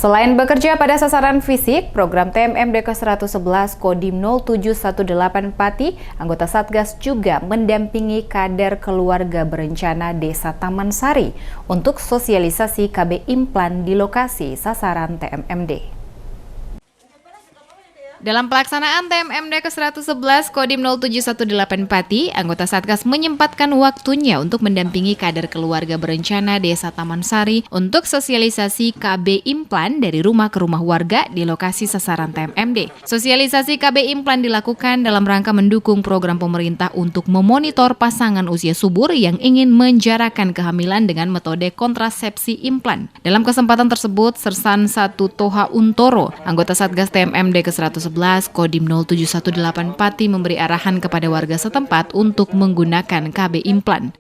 Selain bekerja pada sasaran fisik, program TMMD ke-111 Kodim 0718 Pati, anggota Satgas juga mendampingi kader keluarga berencana Desa Taman Sari untuk sosialisasi KB implan di lokasi sasaran TMMD. Dalam pelaksanaan TMMD ke-111 Kodim 0718 Pati, anggota Satgas menyempatkan waktunya untuk mendampingi kader keluarga berencana Desa Taman Sari untuk sosialisasi KB implan dari rumah ke rumah warga di lokasi sasaran TMMD. Sosialisasi KB implan dilakukan dalam rangka mendukung program pemerintah untuk memonitor pasangan usia subur yang ingin menjarakan kehamilan dengan metode kontrasepsi implan. Dalam kesempatan tersebut, Sersan 1 Toha Untoro, anggota Satgas TMMD ke-111 Kodim 0718 Pati memberi arahan kepada warga setempat untuk menggunakan KB implan.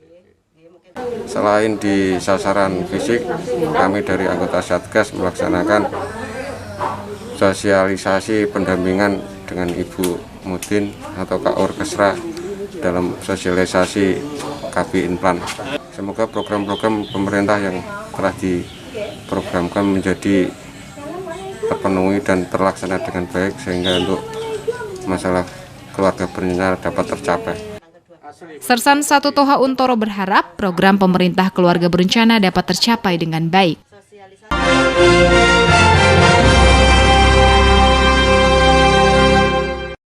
Selain di sasaran fisik, kami dari anggota Satgas melaksanakan sosialisasi pendampingan dengan Ibu Mudin atau Kak Orkestra dalam sosialisasi KB implan. Semoga program-program pemerintah yang telah diprogramkan menjadi terpenuhi dan terlaksana dengan baik sehingga untuk masalah keluarga berencana dapat tercapai. Sersan 1 Toha Untoro berharap program pemerintah keluarga berencana dapat tercapai dengan baik.